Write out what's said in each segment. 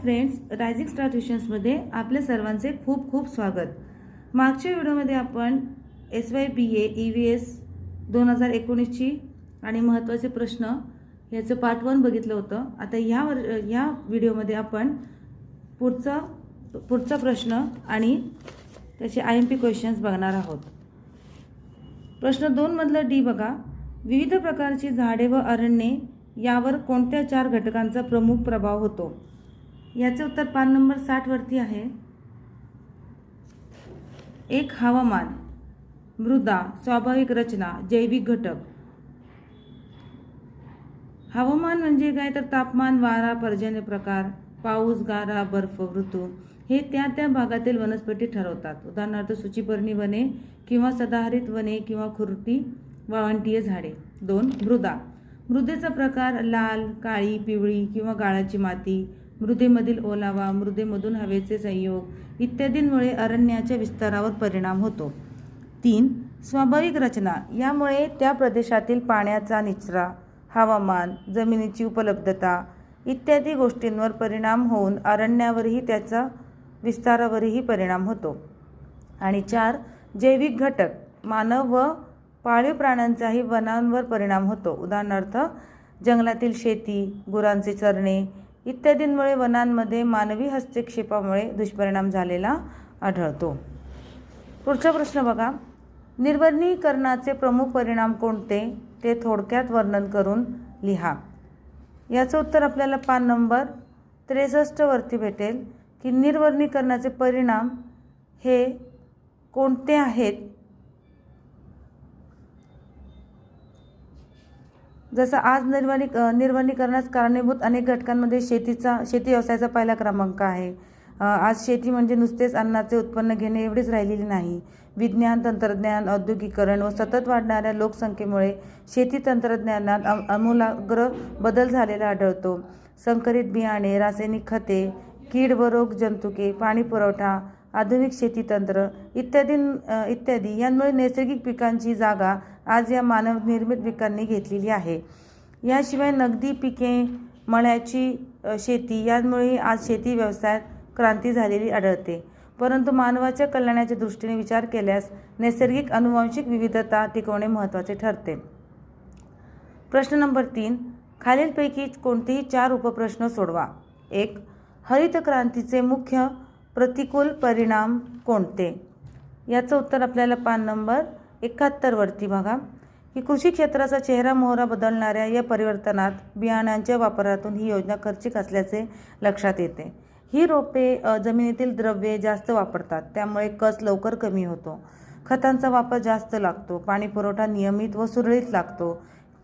Friends, rising star ट्युशन्समध्ये आपल्या सर्वांचे खूप खूप स्वागत. मागच्या व्हिडिओमध्ये आपण SYBA EVS 2019ची आणि महत्त्वाचे प्रश्न याचं पार्ट 1 बघितलं होतं. आता या व्हिडिओमध्ये आपण पुढचा प्रश्न आणि त्याचे IMP क्वेश्चन्स बघणार आहोत. प्रश्न 2 मधलं डी बघा. विविध प्रकारची झाडे व अरण्ये यावर कोणत्या 4 घटकांचा प्रमुख प्रभाव होतो? याचे उत्तर पान नंबर 60 वरती आहे. 1. हवामान, मृदा, स्वाभाविक रचना, जैविक घटक. हवामान म्हणजे काय तर तापमान, वारा, पर्जन्य प्रकार, पाऊस, गारा, बर्फ, ऋतू हे त्या भागातील वनस्पती ठरवतात. उदाहरणार्थ सूचीपर्णी वने किंवा सदाहरित वने किंवा खुरटी वाळवंटीय झाडे. 2. मृदा, मृदेचा प्रकार लाल, काळी, पिवळी किंवा गाळाची माती, मृदेमधील ओलावा, मृदेमधून हवेचे संयोग इत्यादींमुळे अरण्याच्या विस्तारावर परिणाम होतो. 3. स्वाभाविक रचना, यामुळे त्या प्रदेशातील पाण्याचा निचरा, हवामान, जमिनीची उपलब्धता इत्यादी गोष्टींवर परिणाम होऊन अरण्यावरही त्याचा विस्तारावरही परिणाम होतो. आणि 4. जैविक घटक, मानव व पाळीव प्राण्यांचाही वनांवर परिणाम होतो. उदाहरणार्थ जंगलातील शेती, गुरांचे चरणे इत्यादींमुळे वनांमध्ये मानवी हस्तक्षेपामुळे दुष्परिणाम झालेला आढळतो. पुढचा प्रश्न बघा. निर्वनीकरणाचे प्रमुख परिणाम कोणते ते थोडक्यात वर्णन करून लिहा. याचं उत्तर आपल्याला पान नंबर 63 वरती भेटेल की निर्वनीकरणाचे परिणाम हे कोणते आहेत. जसं आज निर्वनीकरणास कारणीभूत अनेक घटकांमध्ये शेती व्यवसायाचा पहिला क्रमांक आहे. आज शेती म्हणजे नुसतेच अन्नाचे उत्पन्न घेणे एवढेच राहिलेले नाही. विज्ञान, तंत्रज्ञान, औद्योगिकरण व सतत वाढणाऱ्या लोकसंख्येमुळे शेती तंत्रज्ञानात आमूलाग्र बदल झालेला आढळतो. संकरित बियाणे, रासायनिक खते, कीड व रोग जंतुके, पाणी पुरवठा, आधुनिक शेती तंत्र इत्यादी यांमुळे नैसर्गिक पिकांची जागा आज या मानवनिर्मित पिकांनी घेतलेली आहे. याशिवाय नगदी पिके, मळ्याची शेती यांमुळे आज शेती व्यवसायात क्रांती झालेली आढळते. परंतु मानवाच्या कल्याणाच्या दृष्टीने विचार केल्यास नैसर्गिक अनुवांशिक विविधता टिकवणे महत्त्वाचे ठरते. प्रश्न नंबर 3. खालीलपैकी कोणतेही 4 उपप्रश्न सोडवा. 1. हरित क्रांतीचे मुख्य प्रतिकूल परिणाम कोणते? याचं उत्तर आपल्याला पान नंबर 71 वरती बघा की कृषी क्षेत्राचा चेहरामोहरा बदलणाऱ्या या परिवर्तनात बियाणांच्या वापरातून ही योजना खर्चिक असल्याचे लक्षात येते. ही रोपे जमिनीतील द्रव्ये जास्त वापरतात, त्यामुळे कस लवकर कमी होतो. खतांचा वापर जास्त लागतो. पाणी पुरवठा नियमित व सुरळीत लागतो,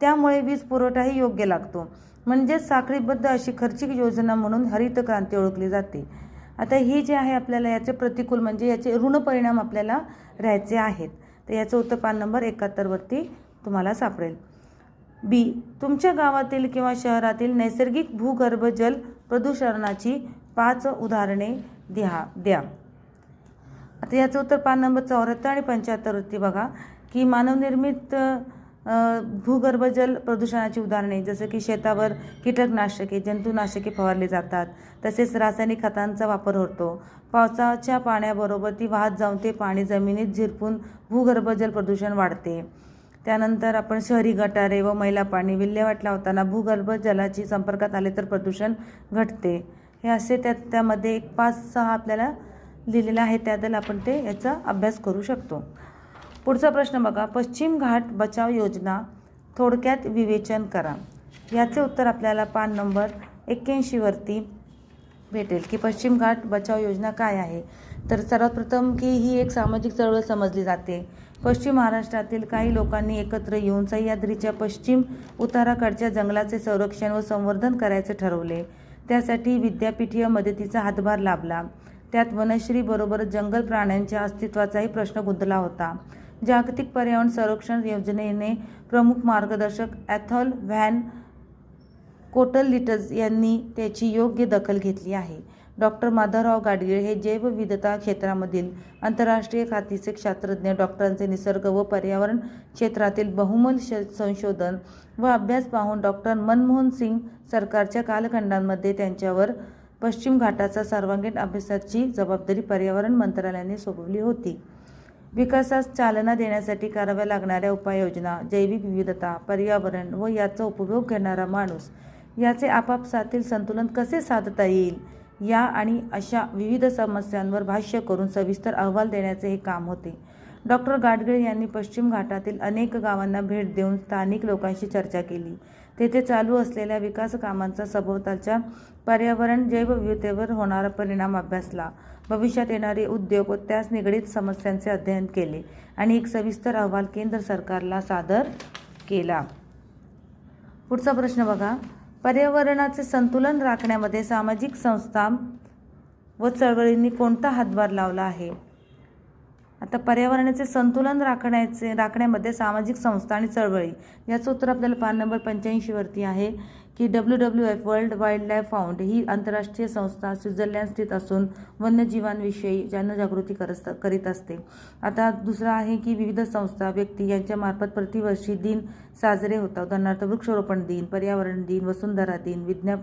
त्यामुळे वीज पुरवठाही योग्य लागतो. म्हणजेच साखळीबद्ध अशी खर्चिक योजना म्हणून हरित क्रांती ओळखली जाते. आता ही जे आहे आपल्याला याचे प्रतिकूल म्हणजे याचे ऋण परिणाम आपल्याला राहायचे आहेत. तर याचं उत्तर पान नंबर 71 वरती तुम्हाला सापडेल. बी. तुमच्या गावातील किंवा शहरातील नैसर्गिक भूगर्भ जल प्रदूषणाची 5 उदाहरणे द्या. आता याचं उत्तर पान नंबर 74 आणि 75 वरती बघा की मानवनिर्मित भूगर्भ जल प्रदूषणाची उदाहरणे जसं की शेतावर कीटकनाशके, जंतुनाशके फवारली जातात. तसेच रासायनिक खतांचा वापर होतो. पावसाच्या पाण्याबरोबर ती वाहत जाऊन ते पाणी जमिनीत झिरपून भूगर्भ जल प्रदूषण वाढते. त्यानंतर आपण शहरी गटारे व मैला पाणी विल्हेवाट लावताना भूगर्भ जलाची संपर्कात आले तर प्रदूषण घटते. हे असे त्यामध्ये 5-6 आपल्याला लिहिलेलं आहे, त्याबद्दल आपण ते याचा अभ्यास करू शकतो. पुढचा प्रश्न बघा. पश्चिम घाट बचाव योजना थोडक्यात विवेचन करा. याचे उत्तर आपल्याला पान नंबर 81 वरती भेटेल की पश्चिम घाट बचाव योजना काय आहे. तर सर्वात प्रथम की ही एक सामाजिक चळवळ समजली जाते. पश्चिम महाराष्ट्रातील काही लोकांनी एकत्र येऊन सह्याद्रीच्या पश्चिम उताराकडच्या जंगलाचे संरक्षण व संवर्धन करायचे ठरवले. त्यासाठी विद्यापीठीय मदतीचा हातभार लाभला. त्यात वनश्री बरोबरच जंगल प्राण्यांच्या अस्तित्वाचाही प्रश्न गुंतला होता. जागतिक पर्यावरण संरक्षण योजनेने प्रमुख मार्गदर्शक ॲथॉल व्हॅन कोटललिटज यांनी त्याची योग्य दखल घेतली आहे. डॉक्टर माधवराव गाडगीळ हे जैवविविधता क्षेत्रामधील आंतरराष्ट्रीय ख्यातीचे शास्त्रज्ञ. डॉक्टरांचे निसर्ग व पर्यावरण क्षेत्रातील बहुमोल संशोधन व अभ्यास पाहून डॉक्टर मनमोहन सिंग सरकारच्या कालखंडांमध्ये त्यांच्यावर पश्चिम घाटाचा सर्वांगीण अभ्यासाची जबाबदारी पर्यावरण मंत्रालयाने सोपवली होती. विकासास चालना देण्यासाठी कराव्या लागणाऱ्या उपाययोजना, जैविक विविधता, पर्यावरण व याचा उपभोग घेणारा माणूस याचे आपापसातील संतुलन कसे साधता येईल या आणि अशा विविध समस्यांवर भाष्य करून सविस्तर अहवाल देण्याचे हे काम होते. डॉक्टर गाडगीळ यांनी पश्चिम घाटातील अनेक गावांना भेट देऊन स्थानिक लोकांशी चर्चा केली. तेथे चालू असलेल्या विकास कामांचा सभोवतालच्या पर्यावरण जैवविविधतेवर होणारा परिणाम अभ्यासला. भविष्यात येणारे उद्योग व त्यास निगडीत समस्यांचे अध्ययन केले आणि एक सविस्तर अहवाल केंद्र सरकारला सादर केला. पुढचा प्रश्न बघा. पर्यावरणाचे संतुलन राखण्यामध्ये सामाजिक संस्था व चळवळींनी कोणता हातभार लावला आहे? आता पर्यावरणाचे संतुलन राखण्यामध्ये सामाजिक संस्था आणि चळवळी याचं उत्तर आपल्याला पान नंबर 85 वरती आहे की WWF world wildlife found ही आंतरराष्ट्रीय संस्था स्वित्झर्लंड स्थित असून वन्यजीवांविषयी जनजागृती करीत असते. आता दुसरा आहे की विविध संस्था व्यक्ती यांच्यामार्फत प्रतिवर्षी दिन साजरे होतात. उदाहरणार्थ वृक्षारोपण दिन, पर्यावरण दिन, वसुंधरा दिन, विज्ञान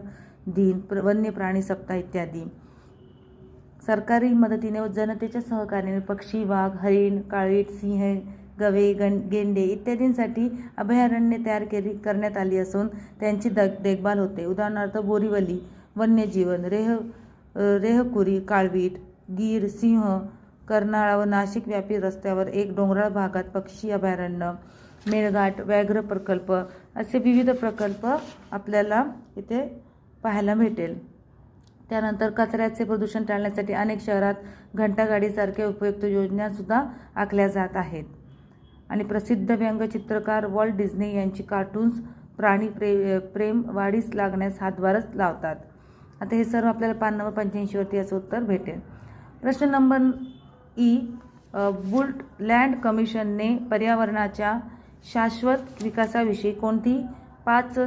दिन, वन्य प्राणी सप्ताह इत्यादी. सरकारी मदतीने व जनतेच्या सहकार्याने पक्षी, वाघ, हरिण, काळवीट, सिंह, गवे, गेंडे इत्यादींसाठी अभयारण्ये तयार करण्यात आली असून त्यांची देखभाल होते. उदाहरणार्थ बोरीवली वन्यजीवन, रेहकुरी, काळवीट, गीर, सिंह, कर्नाळा व नाशिक व्यापी रस्त्यावर एक डोंगराळ भागात पक्षी अभयारण्य, मेळघाट, व्याघ्र प्रकल्प असे विविध प्रकल्प आपल्याला इथे पाहायला भेटेल. त्यानंतर कचऱ्याचे प्रदूषण टाळण्यासाठी अनेक शहरात घंटागाडीसारख्या उपयुक्त योजनासुद्धा आखल्या जात आहेत. आणि प्रसिद्ध व्यंगचित्रकार वॉल्ट डिझनी यांची कार्टून्स प्राणी प्रेम वाढीस लागण्यास हातभारच लावतात. आता हे सर्व आपल्याला पान नंबर 85 वरती याचं उत्तर भेटेल. प्रश्न नंबर ई. बुलटलँड कमिशनने पर्यावरणाच्या शाश्वत विकासाविषयी कोणती पाच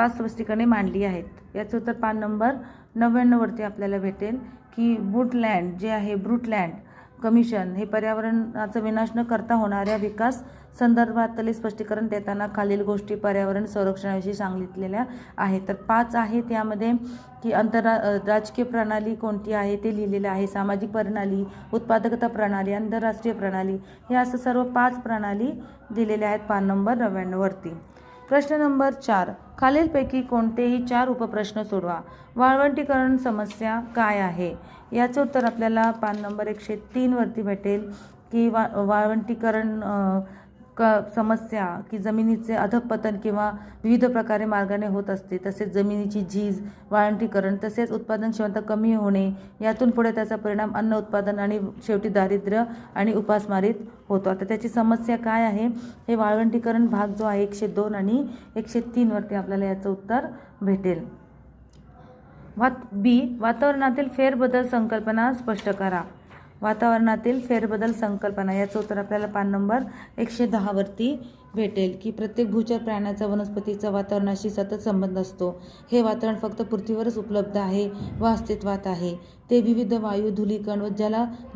स्पष्टीकरणे मांडली आहेत? याचं उत्तर पान नंबर 99 वरती आपल्याला भेटेल की ब्रुटलँड कमिशन हे पर्यावरणाचा विनाश न करता होणाऱ्या विकास संदर्भातले स्पष्टीकरण देताना खालील गोष्टी पर्यावरण संरक्षणाविषयी सांगितलेल्या आहेत. तर 5 आहेत यामध्ये की राजकीय प्रणाली कोणती आहे ते लिहिलेलं आहे, सामाजिक प्रणाली, उत्पादकता प्रणाली, आंतरराष्ट्रीय प्रणाली, हे असं सर्व 5 प्रणाली दिलेल्या आहेत पान नंबर 99 वरती. प्रश्न नंबर 4. खालीलपैकी कोणतेही 4 उपप्रश्न सोडवा. वाळवंटीकरण समस्या काय आहे? याचं उत्तर आपल्याला पान नंबर 103 वरती भेटेल की वाळवंटीकरण समस्या की जमिनीचे अधःपतन किंवा विविध प्रकारे मार्गाने होत असते. तसेच जमिनीची झीज, वाळवंटीकरण, तसेच उत्पादन क्षमता कमी होणे, यातून पुढे त्याचा परिणाम अन्न उत्पादन आणि शेवटी दारिद्र्य आणि उपासमारीत होतो. आता त्याची समस्या काय आहे? हे वाळवंटीकरण भाग जो आहे 102 आणि 103 वरती आपल्याला याचं उत्तर भेटेल. बी. वातावरणातील फेरबदल संकल्पना स्पष्ट करा. वातावरणातील फेरबदल संकल्पना याचं उत्तर आपल्याला पान नंबर 110 वरती भेटेल की प्रत्येक भूचर प्राण्याचा वनस्पतीचा वातावरणाशी सतत संबंध असतो. हे वातावरण फक्त पृथ्वीवरच उपलब्ध आहे व अस्तित्वात आहे. ते विविध वायू, धूलिकण व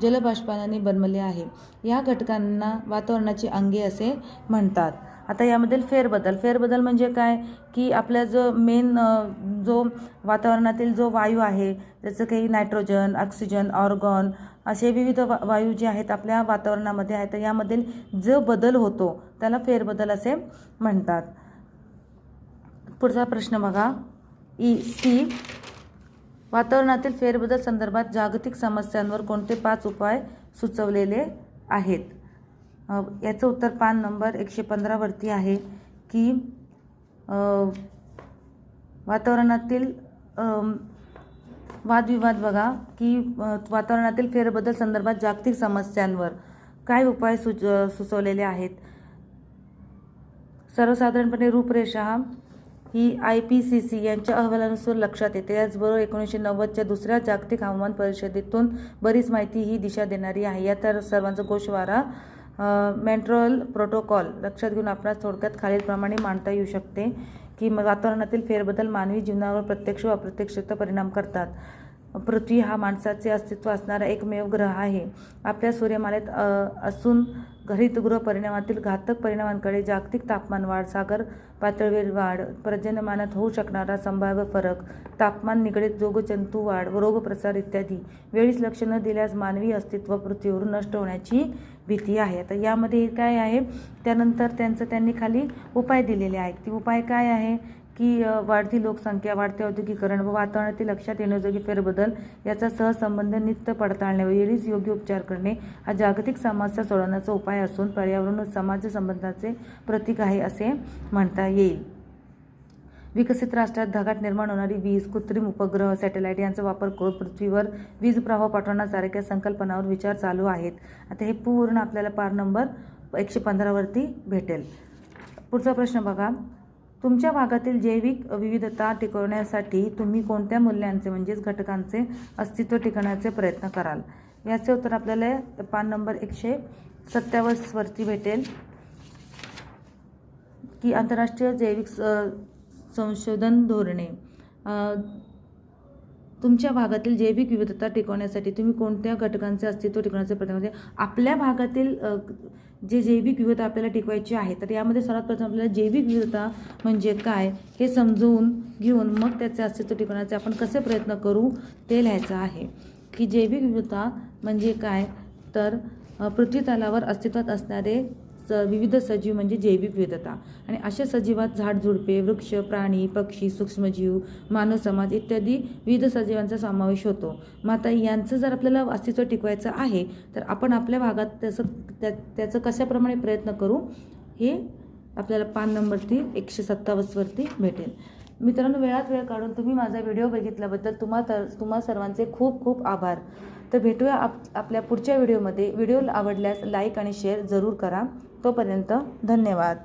जलबाष्पाने बनलेले आहे. या घटकांना वातावरणाची अंगे असे म्हणतात. आता यामधील फेरबदल म्हणजे काय की आपल्या जो वातावरणातील जो वायू आहे जसं काही नायट्रोजन, ऑक्सिजन, ऑर्गॉन असे विविध वायू जे आहेत आपल्या वातावरणामध्ये आहेत, तर यामधील जो बदल होतो त्याला फेरबदल असे म्हणतात. पुढचा प्रश्न बघा. सी. वातावरणातील फेरबदल संदर्भात जागतिक समस्यांवर कोणते 5 उपाय सुचवलेले आहेत? याचं उत्तर पान नंबर 115 वरती आहे की वातावरणातील वादविवाद बघा की वातावरणातील फेरबदल संदर्भात जागतिक समस्यांवर काय उपाय सुचवलेले आहेत? सर्वसाधारणपणे रूपरेषा ही IPCC यांच्या अहवालानुसार लक्षात येते. याचबरोबर 1990च्या दुसऱ्या जागतिक हवामान परिषदेतून बरीच माहिती ही दिशा देणारी आहे. या तर सर्वांचा गोषवारा मॉन्ट्रियल प्रोटोकॉल लक्षात घेऊन आपणास थोडक्यात खालीलप्रमाणे मांडता येऊ शकते की वातावरणातील फेरबदल मानवी जीवनावर प्रत्यक्ष व अप्रत्यक्षरित्या परिणाम करतात. पृथ्वी हा माणसाचे अस्तित्व असणारा एकमेव ग्रह आहे. आपल्या सूर्यमालेत असून हरितगृह परिणामातील घातक परिणामांकडे जागतिक तापमान वाढ, सागर पातळीवर वाढ, पर्जन्यमानात होऊ शकणारा संभाव्य फरक, तापमान निगडीत जोगजंतू वाढ, रोगप्रसार इत्यादी वेळीच लक्ष न दिल्यास मानवी अस्तित्व पृथ्वीवरून नष्ट होण्याची भीती आहे. तर यामध्ये काय आहे, त्यानंतर त्यांनी खाली उपाय दिलेले आहेत. ती उपाय काय आहे की वाढती लोकसंख्या, वाढते औद्योगिकरण व वातावरणातील लक्षात येण्याजोगे फेरबदल याचा सहसंबंध नित्य पडताळणे व वेळीच योग्य उपचार करणे हा जागतिक समस्या सोडवण्याचा उपाय असून पर्यावरण व समाज संबंधाचे प्रतीक आहे असे म्हणता येईल. विकसित राष्ट्रात ढगात निर्माण होणारी वीज, कृत्रिम उपग्रह, सॅटेलाईट यांचा वापर करून पृथ्वीवर वीज प्रवाह पाठवण्यासारख्या संकल्पनावर विचार चालू आहेत. आता हे पूर्ण आपल्याला पार नंबर 115 वरती भेटेल. पुढचा प्रश्न बघा. तुमच्या भागातील जैविक विविधता टिकवण्यासाठी तुम्ही कोणत्या मूल्यांचे म्हणजेच घटकांचे अस्तित्व टिकवण्याचे प्रयत्न कराल? याचे उत्तर आपल्याला पान नंबर 127 वरती भेटेल की आंतरराष्ट्रीय जैविक संशोधन धोरणे. तुमच्या भागातील जैविक विविधता टिकवण्यासाठी तुम्ही कोणत्या घटकांचे अस्तित्व टिकवण्याचे प्रयत्न करता? आपल्या भागातील जे जैविक विविधता आपल्याला टिकवायची आहे, तर यामध्ये सर्वात प्रथम आपल्याला जैविक विविधता म्हणजे काय हे समजून घेऊन मग त्याचे अस्तित्व टिकवण्याचे आपण कसे प्रयत्न करू ते लिहायचं आहे. की जैविक विविधता म्हणजे काय, तर पृथ्वी तलावर अस्तित्वात असणारे विविध सजीव म्हणजे जैविक विविधता. आणि अशा सजीवात झाडझुडपे, वृक्ष, प्राणी, पक्षी, सूक्ष्मजीव, मानव समाज इत्यादी विविध सजीवांचा समावेश होतो. मग आता यांचं जर आपल्याला अस्तित्व टिकवायचं आहे तर आपण आपल्या भागात त्याचं कशाप्रमाणे प्रयत्न करू हे आपल्याला पान नंबर 127 वरती भेटेल. मित्रांनो, वेळात वेळ काढून तुम्ही माझा व्हिडिओ बघितल्याबद्दल तुम्हा सर्वांचे खूप खूप आभार. तर भेटूया आपल्या पुढच्या व्हिडिओमध्ये. व्हिडिओ आवडल्यास लाईक आणि शेअर जरूर करा. तोपर्यंत धन्यवाद.